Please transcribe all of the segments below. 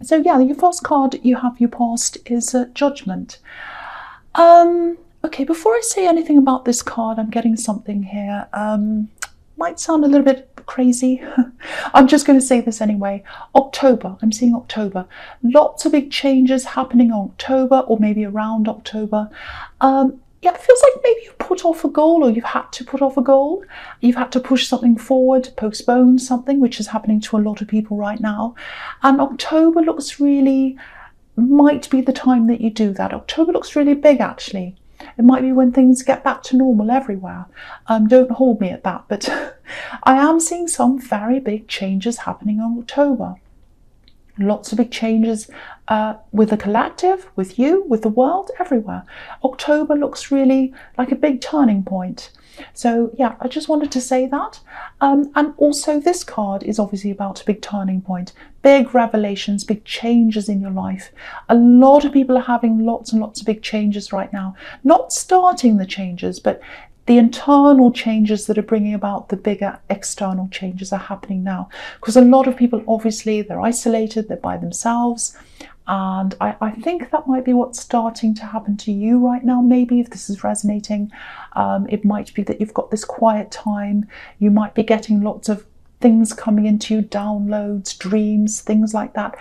So yeah, your first card you have your past is Judgment. Okay, before I say anything about this card, I'm getting something here. Might sound a little bit crazy. I'm just going to say this anyway. October, I'm seeing October. Lots of big changes happening in October, or maybe around October. Yeah, it feels like maybe you put off a goal, or you've had to put off a goal. You've had to push something forward, postpone something, which is happening to a lot of people right now. And October looks really, might be the time that you do that. October looks really big, actually. It might be when things get back to normal everywhere. Don't hold me at that, but I am seeing some very big changes happening in October. Lots of big changes with the collective, with you, with the world, everywhere. October looks really like a big turning point. So yeah, I just wanted to say that. And also this card is obviously about a big turning point, big revelations, big changes in your life. A lot of people are having lots and lots of big changes right now. Not starting the changes, but the internal changes that are bringing about the bigger external changes are happening now. Because a lot of people, obviously, they're isolated, they're by themselves. And I think that might be what's starting to happen to you right now. Maybe if this is resonating, it might be that you've got this quiet time. You might be getting lots of things coming into you, downloads, dreams, things like that.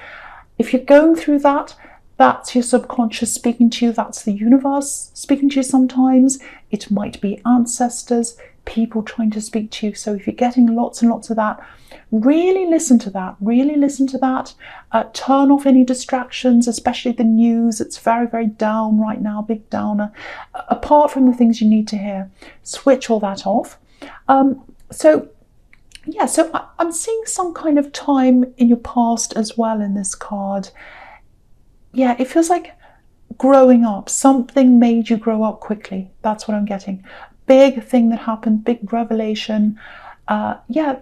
If you're going through that, that's your subconscious speaking to you. That's the universe speaking to you sometimes. It might be ancestors, people trying to speak to you. So if you're getting lots and lots of that, really listen to that. Really listen to that. Turn off any distractions, especially the news. It's very, very down right now, big downer. Apart from the things you need to hear, switch all that off. So I'm seeing some kind of time in your past as well in this card. Yeah, it feels like growing up. Something made you grow up quickly. That's what I'm getting. Big thing that happened, big revelation. Yeah,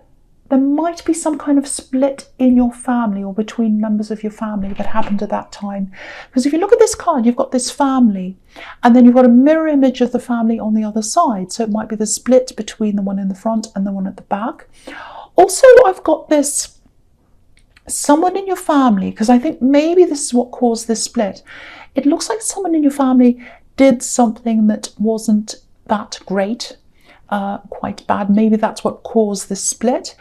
there might be some kind of split in your family or between members of your family that happened at that time. Because if you look at this card, you've got this family, and then you've got a mirror image of the family on the other side. So it might be the split between the one in the front and the one at the back. Also, I've got this someone in your family, because I think maybe this is what caused this split. It looks like someone in your family did something that wasn't that great, quite bad. Maybe that's what caused this split.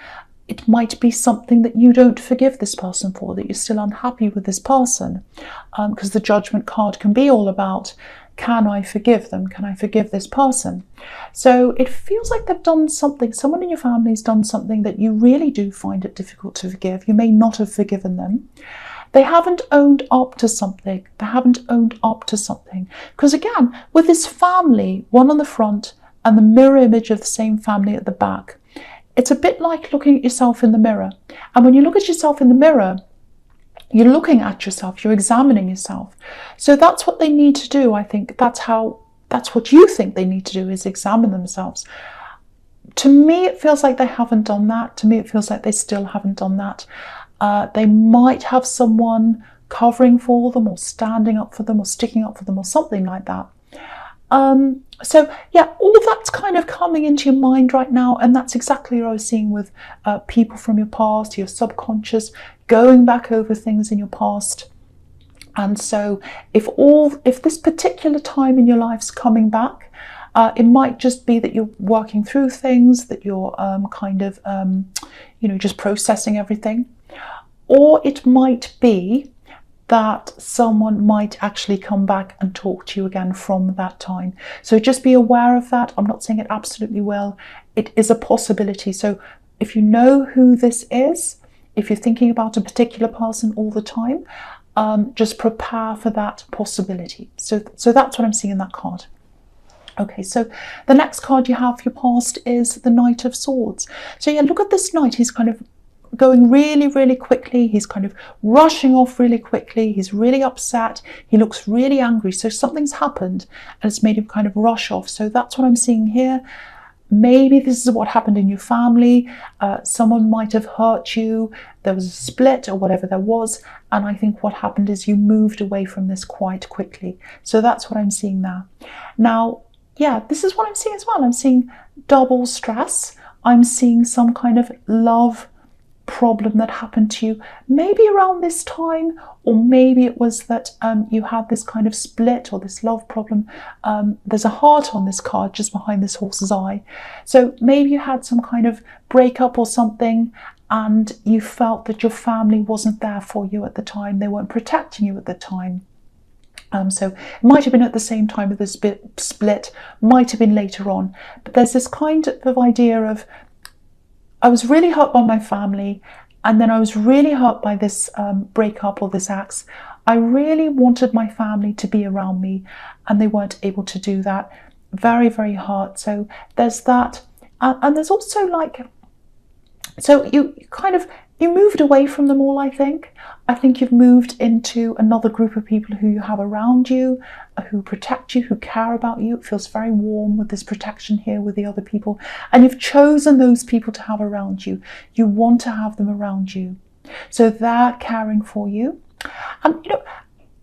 It might be something that you don't forgive this person for, that you're still unhappy with this person, because the Judgment card can be all about, can I forgive them? Can I forgive this person? So it feels like they've done something, someone in your family's done something that you really do find it difficult to forgive. You may not have forgiven them. They haven't owned up to something. They haven't owned up to something. Because again, with this family, one on the front and the mirror image of the same family at the back, it's a bit like looking at yourself in the mirror. And when you look at yourself in the mirror, you're looking at yourself, you're examining yourself. So that's what they need to do. I think that's what you think they need to do, is examine themselves. To me, it feels like they haven't done that. To me, it feels like they still haven't done that. They might have someone covering for them or standing up for them or sticking up for them or something like that. So yeah, all of that's kind of coming into your mind right now, and that's exactly what I was seeing with people from your past, your subconscious, going back over things in your past. And so if this particular time in your life's coming back, it might just be that you're working through things, that you're just processing everything. Or it might be that someone might actually come back and talk to you again from that time. So just be aware of that. I'm not saying it absolutely will. It is a possibility. So if you know who this is, if you're thinking about a particular person all the time, just prepare for that possibility. So that's what I'm seeing in that card. Okay, so the next card you have for your past is the Knight of Swords. So yeah, look at this knight. He's kind of going really, really quickly. He's kind of rushing off really quickly. He's really upset. He looks really angry. So something's happened and it's made him kind of rush off. So that's what I'm seeing here. Maybe this is what happened in your family. Someone might have hurt you. There was a split or whatever there was. And I think what happened is you moved away from this quite quickly. So that's what I'm seeing there. Now, yeah, this is what I'm seeing as well. I'm seeing double stress. I'm seeing some kind of love problem that happened to you, maybe around this time, or maybe it was that you had this kind of split or this love problem. There's a heart on this card just behind this horse's eye. So maybe you had some kind of breakup or something, and you felt that your family wasn't there for you at the time. They weren't protecting you at the time. So it might have been at the same time of this split, might have been later on. But there's this kind of idea of, I was really hurt by my family, and then I was really hurt by this breakup or this ex. I really wanted my family to be around me, and they weren't able to do that. Very, very hurt. So there's that. And there's also like, so you moved away from them all, I think. I think you've moved into another group of people who you have around you, who protect you, who care about you. It feels very warm with this protection here with the other people. And you've chosen those people to have around you. You want to have them around you. So they're caring for you. And,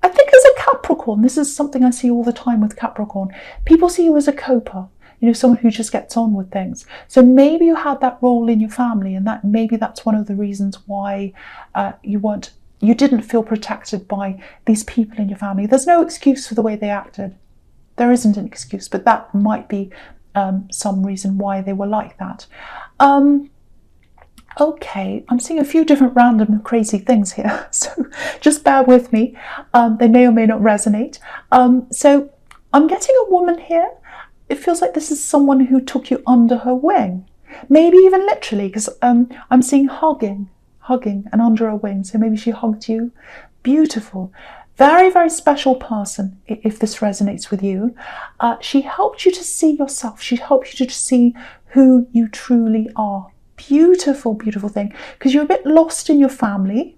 I think as a Capricorn, this is something I see all the time with Capricorn. People see you as a coper. Someone who just gets on with things. So maybe you had that role in your family, and maybe that's one of the reasons why you didn't feel protected by these people in your family. There's no excuse for the way they acted. There isn't an excuse, but that might be some reason why they were like that. Okay, I'm seeing a few different random crazy things here, so just bear with me. They may or may not resonate. So I'm getting a woman here. It feels like this is someone who took you under her wing, maybe even literally, because I'm seeing hugging and under her wing. So maybe she hugged you. Beautiful. Very, very special person, if this resonates with you. She helped you to see yourself. She helped you to see who you truly are. Beautiful, beautiful thing. Because you're a bit lost in your family.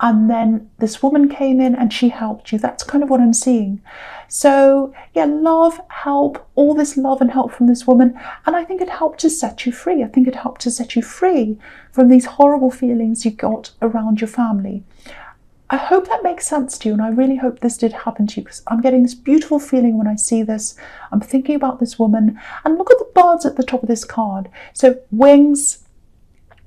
And then this woman came in and she helped you. That's kind of what I'm seeing. So yeah, love, help, all this love and help from this woman. And I think it helped to set you free. I think it helped to set you free from these horrible feelings you got around your family. I hope that makes sense to you. And I really hope this did happen to you, because I'm getting this beautiful feeling when I see this. I'm thinking about this woman, and look at the birds at the top of this card. So wings.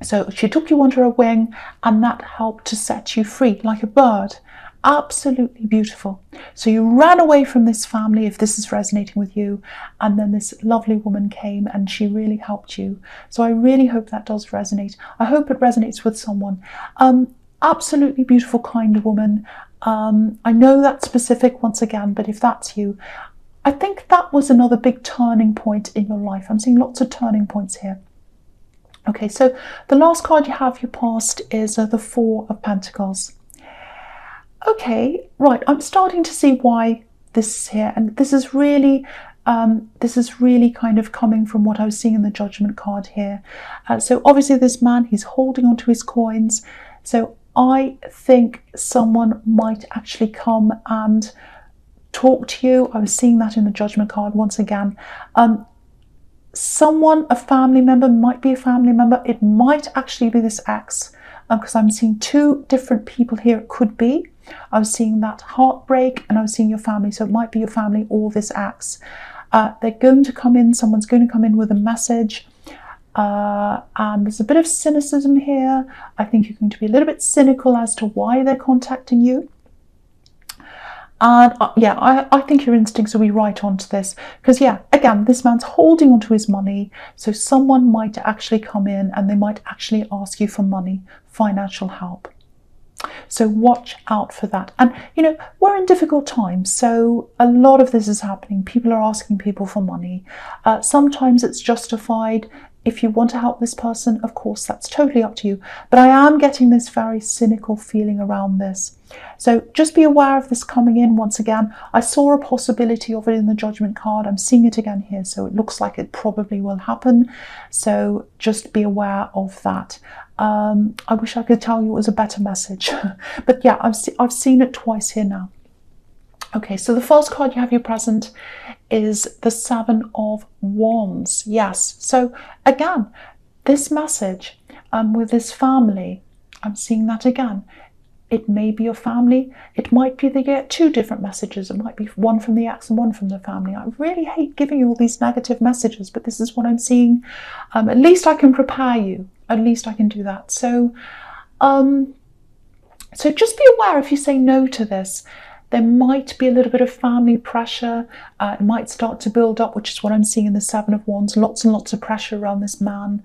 So she took you under her wing, and that helped to set you free like a bird. Absolutely beautiful. So you ran away from this family, if this is resonating with you, and then this lovely woman came and she really helped you. So I really hope that does resonate. I hope it resonates with someone. Absolutely beautiful, kind woman. I know that's specific once again, but if that's you, I think that was another big turning point in your life. I'm seeing lots of turning points here. Okay, so the last card you have, your past, is the Four of Pentacles. Okay, right, I'm starting to see why this is here, and this is really kind of coming from what I was seeing in the Judgment card here. So obviously this man, he's holding onto his coins. So I think someone might actually come and talk to you. I was seeing that in the Judgment card once again. Someone, a family member, might be a family member. It might actually be this ex, because I'm seeing two different people here. It could be. I was seeing that heartbreak, and I was seeing your family. So it might be your family or this ex. They're going to come in. Someone's going to come in with a message. And there's a bit of cynicism here. I think you're going to be a little bit cynical as to why they're contacting you. And yeah, I think your instincts will be right onto this, because yeah, again, this man's holding onto his money. So someone might actually come in and they might actually ask you for money, financial help. So watch out for that. And we're in difficult times, so a lot of this is happening. People are asking people for money. Sometimes it's justified. If you want to help this person, of course, that's totally up to you. But I am getting this very cynical feeling around this. So just be aware of this coming in once again. I saw a possibility of it in the Judgment card. I'm seeing it again here. So it looks like it probably will happen. So just be aware of that. I wish I could tell you it was a better message. But yeah, I've seen it twice here now. Okay, so the first card you have your present is the Seven of Wands. Yes, so again, this message with this family, I'm seeing that again. It may be your family. It might be they get two different messages. It might be one from the ex and one from the family. I really hate giving you all these negative messages, but this is what I'm seeing. At least I can prepare you. At least I can do that. So, so just be aware if you say no to this. There might be a little bit of family pressure. It might start to build up, which is what I'm seeing in the Seven of Wands. Lots and lots of pressure around this man.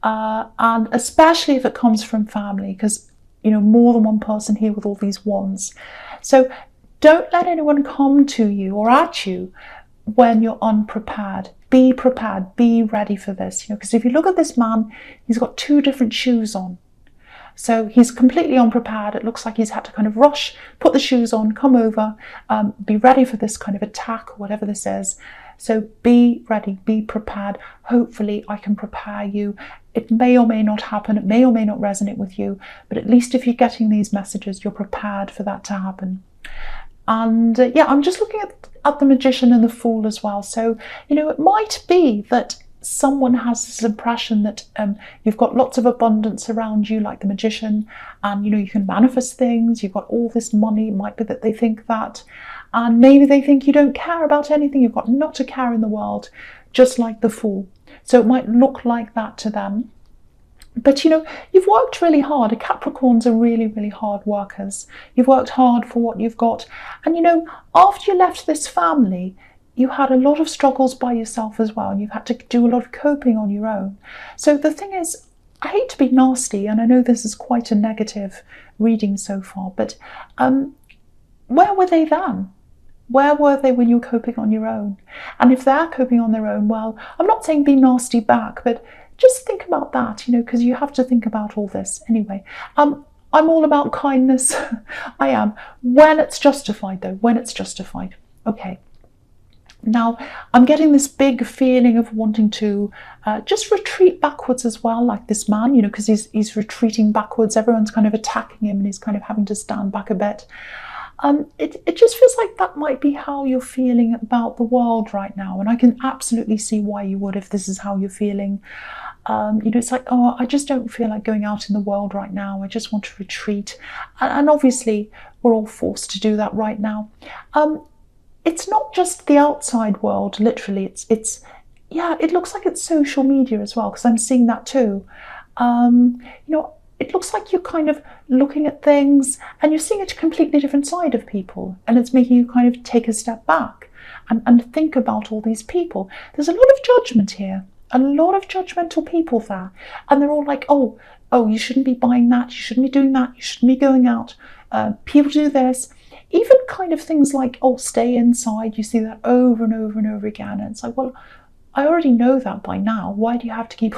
And especially if it comes from family, because, you know, more than one person here with all these wands. So don't let anyone come to you or at you when you're unprepared. Be prepared, be ready for this. You know, because if you look at this man, he's got two different shoes on. So he's completely unprepared. It looks like he's had to kind of rush, put the shoes on, come over, be ready for this kind of attack, or whatever this is. So be ready, be prepared. Hopefully I can prepare you. It may or may not happen. It may or may not resonate with you. But at least if you're getting these messages, you're prepared for that to happen. And yeah, I'm just looking at the Magician and the Fool as well. So, you know, it might be that someone has this impression that you've got lots of abundance around you, like the Magician, and, you know, you can manifest things. You've got all this money. It might be that they think that. And maybe they think you don't care about anything. You've got not a care in the world, just like the Fool. So it might look like that to them. But, you know, you've worked really hard. Capricorns are really, really hard workers. You've worked hard for what you've got. And, you know, after you left this family, you had a lot of struggles by yourself as well. And you've had to do a lot of coping on your own. So the thing is, I hate to be nasty, and I know this is quite a negative reading so far, but where were they then? Where were they when you were coping on your own? And if they're coping on their own, well, I'm not saying be nasty back, but just think about that, you know, because you have to think about all this. Anyway, I'm all about kindness. I am. When it's justified, though, when it's justified. Okay. Now, I'm getting this big feeling of wanting to just retreat backwards as well, like this man, you know, because he's retreating backwards. Everyone's kind of attacking him and he's kind of having to stand back a bit. It just feels like that might be how you're feeling about the world right now. And I can absolutely see why you would if this is how you're feeling. You know, it's like, oh, I just don't feel like going out in the world right now. I just want to retreat. And obviously, we're all forced to do that right now. It's not just the outside world, literally. It's yeah, it looks like it's social media as well, because I'm seeing that too. You know, it looks like you're kind of looking at things and you're seeing a completely different side of people, and it's making you kind of take a step back and think about all these people. There's a lot of judgment here, a lot of judgmental people there, and they're all like, oh, you shouldn't be buying that, you shouldn't be doing that, you shouldn't be going out, people do this. Even kind of things like, oh, stay inside. You see that over and over and over again. And it's like, well, I already know that by now. Why do you have to keep...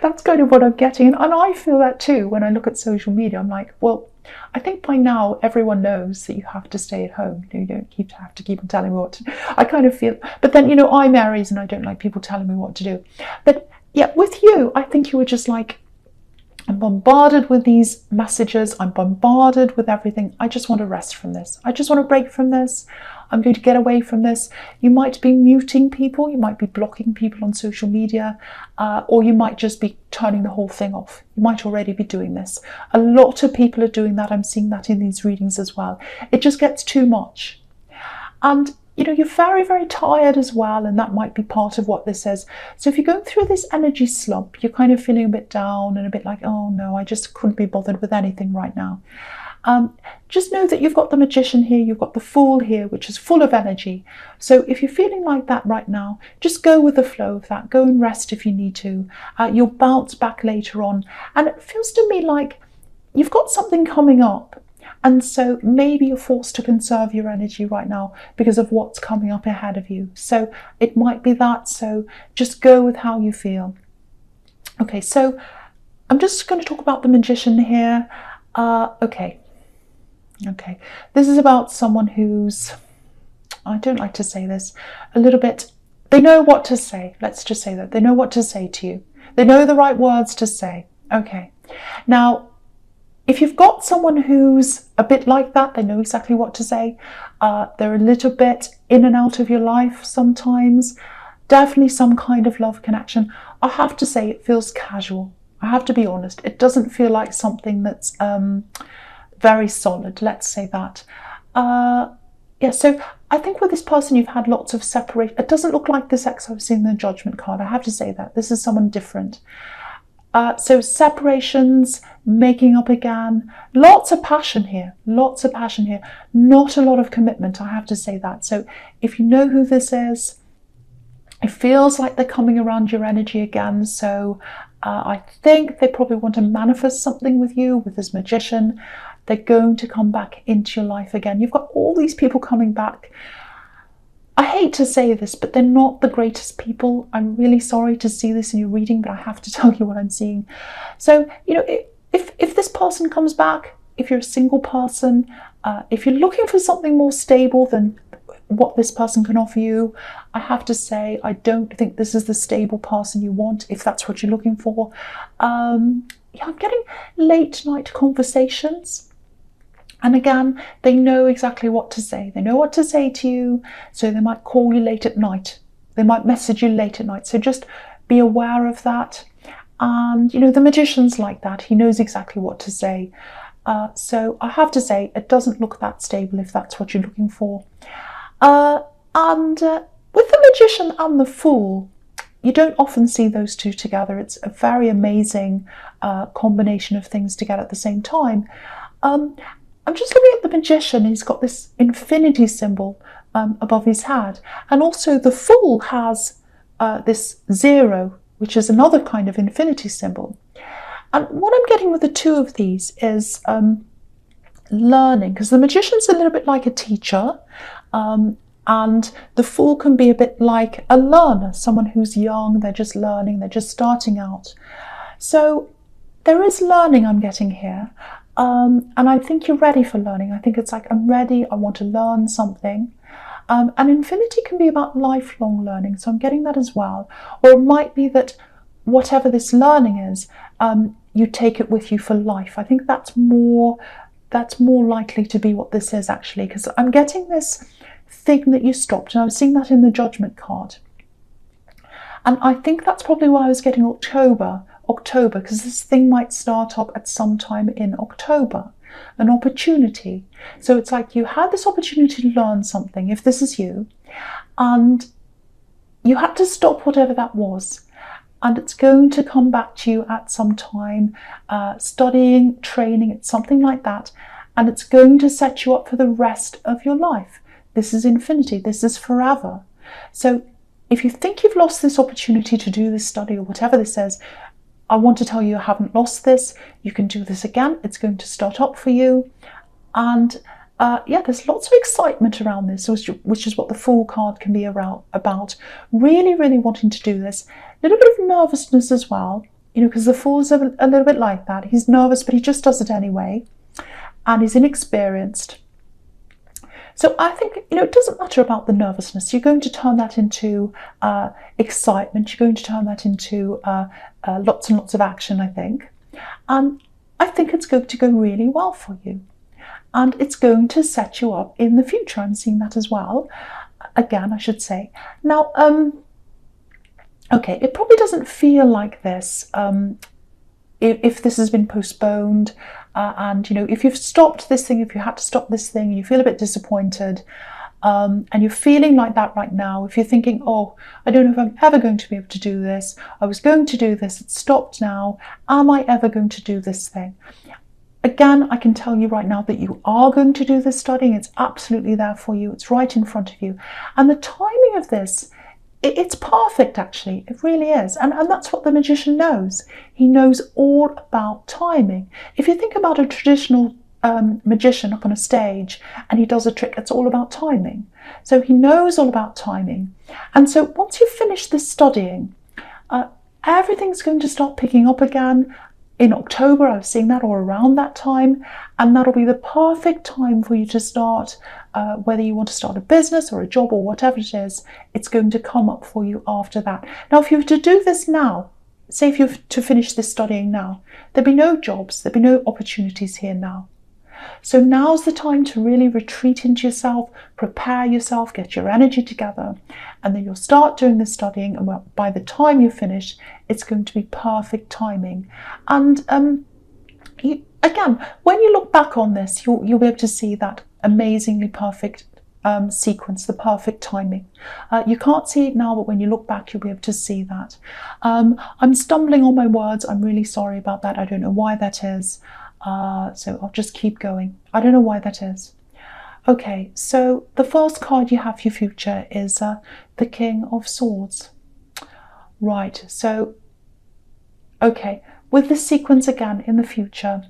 That's kind of what I'm getting. And I feel that too when I look at social media. I'm like, well, I think by now everyone knows that you have to stay at home. You don't have to keep on telling me what to do. I kind of feel... But then, you know, I'm Aries and I don't like people telling me what to do. But yeah, with you, I think you were just like, I'm bombarded with these messages. I'm bombarded with everything. I just want to rest from this. I just want to break from this. I'm going to get away from this. You might be muting people. You might be blocking people on social media, or you might just be turning the whole thing off. You might already be doing this. A lot of people are doing that. I'm seeing that in these readings as well. It just gets too much. And you know, you're very, very tired as well, and that might be part of what this is. So if you're going through this energy slump, you're kind of feeling a bit down and a bit like, oh no, I just couldn't be bothered with anything right now. Just know that you've got the Magician here, you've got the Fool here, which is full of energy. So if you're feeling like that right now, just go with the flow of that. Go and rest if you need to. You'll bounce back later on. And it feels to me like you've got something coming up. And so maybe you're forced to conserve your energy right now because of what's coming up ahead of you. So it might be that. So just go with how you feel. Okay, so I'm just going to talk about the Magician here. Okay. This is about someone who's, I don't like to say this, a little bit, they know what to say. Let's just say that. They know what to say to you. They know the right words to say. Okay. Now, if you've got someone who's a bit like that, they know exactly what to say. They're a little bit in and out of your life sometimes. Definitely some kind of love connection. I have to say it feels casual. I have to be honest. It doesn't feel like something that's very solid. Let's say that. Yeah, so I think with this person you've had lots of separation. It doesn't look like this ex I was seeing in the Judgment card. I have to say that. This is someone different. So separations, making up again, lots of passion here, lots of passion here. Not a lot of commitment, I have to say that. So if you know who this is, it feels like they're coming around your energy again. So I think they probably want to manifest something with you, with this magician. They're going to come back into your life again. You've got all these people coming back. I hate to say this, but they're not the greatest people. I'm really sorry to see this in your reading, but I have to tell you what I'm seeing. So, you know, if this person comes back, if you're a single person, if you're looking for something more stable than what this person can offer you, I have to say, I don't think this is the stable person you want, if that's what you're looking for. Yeah, I'm getting late night conversations. And again, they know exactly what to say. They know what to say to you, so they might call you late at night. They might message you late at night. So just be aware of that. And, you know, the magician's like that. He knows exactly what to say. So I have to say, it doesn't look that stable if that's what you're looking for. With the magician and the fool, you don't often see those two together. It's a very amazing combination of things to get at the same time. I'm just looking at the magician. He's got this infinity symbol above his head. And also the fool has this 0, which is another kind of infinity symbol. And what I'm getting with the two of these is learning, because the magician's a little bit like a teacher, and the fool can be a bit like a learner, someone who's young, they're just learning, they're just starting out. So there is learning I'm getting here. And I think you're ready for learning. I think it's like, I'm ready, I want to learn something. And infinity can be about lifelong learning, so I'm getting that as well. Or it might be that whatever this learning is, you take it with you for life. I think that's more likely to be what this is, actually, because I'm getting this thing that you stopped, and I'm seeing that in the Judgment card. And I think that's probably why I was getting October, because this thing might start up at some time in October, an opportunity. So it's like you had this opportunity to learn something, if this is you, and you had to stop whatever that was. And it's going to come back to you at some time, studying, training, it's something like that. And it's going to set you up for the rest of your life. This is infinity, this is forever. So if you think you've lost this opportunity to do this study or whatever this is, I want to tell you, you haven't lost this. You can do this again. It's going to start up for you. And yeah, there's lots of excitement around this, which is what the Fool card can be about. Really, really wanting to do this. A little bit of nervousness as well, you know, because the Fool is a little bit like that. He's nervous, but he just does it anyway. And he's inexperienced. So I think, you know, it doesn't matter about the nervousness. You're going to turn that into excitement. You're going to turn that into lots and lots of action, I think. And I think it's going to go really well for you. And it's going to set you up in the future. I'm seeing that as well. Again, I should say. Now, okay, it probably doesn't feel like this if this has been postponed. And, you know, if you've stopped this thing, if you had to stop this thing, and you feel a bit disappointed, and you're feeling like that right now, if you're thinking, oh, I don't know if I'm ever going to be able to do this, I was going to do this, it's stopped now, am I ever going to do this thing? Again, I can tell you right now that you are going to do this studying. It's absolutely there for you. It's right in front of you. And the timing of this, it's perfect, actually. It really is. And that's what the magician knows. He knows all about timing. If you think about a traditional magician up on a stage and he does a trick, it's all about timing. So he knows all about timing. And so once you finish this studying, everything's going to start picking up again. In October, I was seeing that, or around that time, and that'll be the perfect time for you to start, whether you want to start a business or a job or whatever it is, it's going to come up for you after that. Now, if you were to do this now, say if you were to finish this studying now, there'd be no jobs, there'd be no opportunities here now. So now's the time to really retreat into yourself, prepare yourself, get your energy together, and then you'll start doing the studying, and by the time you finish, it's going to be perfect timing. And again, when you look back on this, you'll be able to see that amazingly perfect sequence, the perfect timing. You can't see it now, but when you look back, you'll be able to see that. I'm stumbling on my words. I'm really sorry about that. I don't know why that is. So I'll just keep going. I don't know why that is. Okay, so the first card you have for your future is the King of Swords. Right, so, okay, with this sequence again in the future,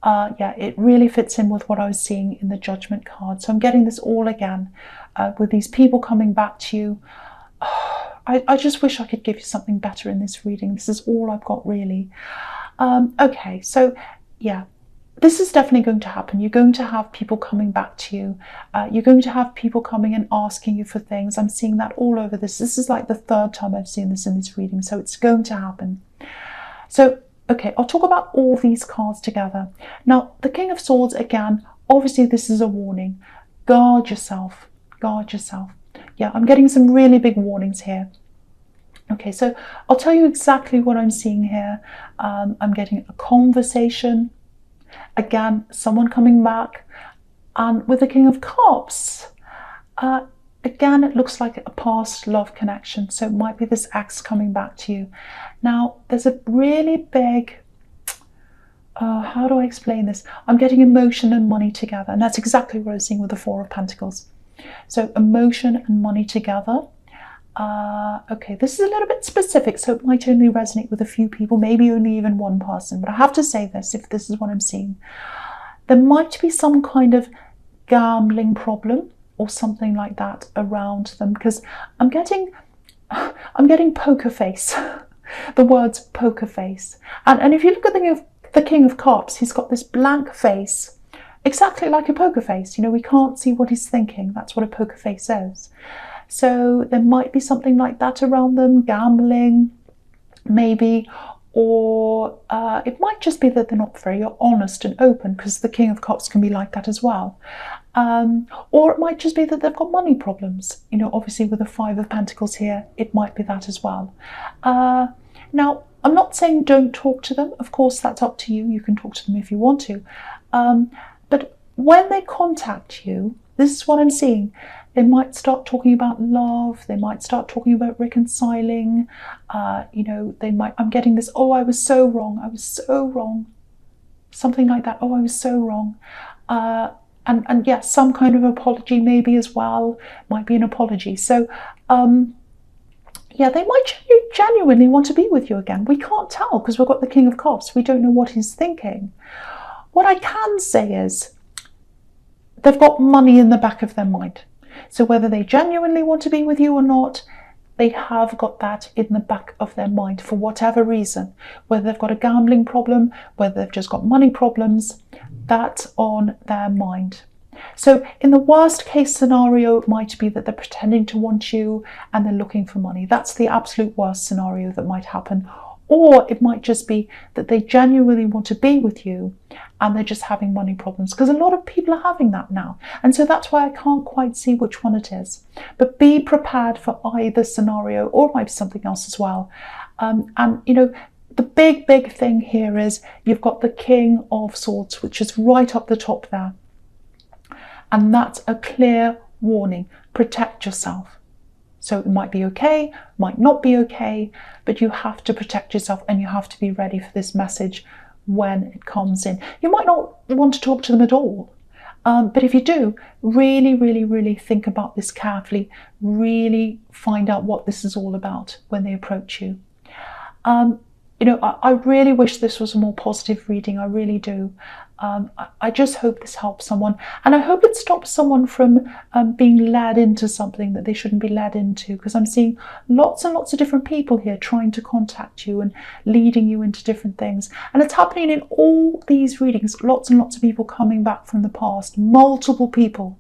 yeah, it really fits in with what I was seeing in the Judgment card. So I'm getting this all again with these people coming back to you. I just wish I could give you something better in this reading. This is all I've got, really. Okay, so yeah, this is definitely going to happen. You're going to have people coming back to you. You're going to have people coming and asking you for things. I'm seeing that all over this. This is like the third time I've seen this in this reading, so it's going to happen. So, okay, I'll talk about all these cards together. Now, the King of Swords, again, obviously this is a warning. Guard yourself. Guard yourself. Yeah, I'm getting some really big warnings here. Okay, so I'll tell you exactly what I'm seeing here. I'm getting a conversation. Again, someone coming back. And with the King of Cups, again, it looks like a past love connection. So it might be this ex coming back to you. Now, there's a really big, how do I explain this? I'm getting emotion and money together. And that's exactly what I was seeing with the Four of Pentacles. So emotion and money together. Okay, this is a little bit specific, so it might only resonate with a few people, maybe only even one person. But I have to say this, if this is what I'm seeing. There might be some kind of gambling problem or something like that around them, because I'm getting poker face. The words poker face. And if you look at the King of Cups, he's got this blank face, exactly like a poker face. You know, we can't see what he's thinking. That's what a poker face is. So there might be something like that around them, gambling, maybe, or it might just be that they're not very honest and open, because the King of Cups can be like that as well. Or it might just be that they've got money problems. You know, obviously with the Five of Pentacles here, it might be that as well. Now, I'm not saying don't talk to them. Of course, that's up to you. You can talk to them if you want to. But when they contact you, this is what I'm seeing. They might start talking about love. They might start talking about reconciling. You know, they might, I'm getting this, oh, I was so wrong. I was so wrong. Something like that. Oh, I was so wrong. And yes, some kind of apology maybe as well. Might be an apology. So, yeah, they might genuinely want to be with you again. We can't tell because we've got the King of Cups. We don't know what he's thinking. What I can say is they've got money in the back of their mind. So whether they genuinely want to be with you or not, they have got that in the back of their mind for whatever reason. Whether they've got a gambling problem, whether they've just got money problems, that's on their mind. So in the worst case scenario, it might be that they're pretending to want you and they're looking for money. That's the absolute worst scenario that might happen. Or it might just be that they genuinely want to be with you and they're just having money problems, because a lot of people are having that now. And so that's why I can't quite see which one it is. But be prepared for either scenario, or it might be something else as well. And, you know, the big thing here is you've got the King of Swords, which is right up the top there. And that's a clear warning. Protect yourself. So it might be okay, might not be okay, but you have to protect yourself and you have to be ready for this message when it comes in. You might not want to talk to them at all, but if you do, really think about this carefully. Really find out what this is all about when they approach you. You know, I really wish this was a more positive reading. I really do. I just hope this helps someone, and I hope it stops someone from being led into something that they shouldn't be led into, because I'm seeing lots and lots of different people here trying to contact you and leading you into different things. And it's happening in all these readings. Lots and lots of people coming back from the past, multiple people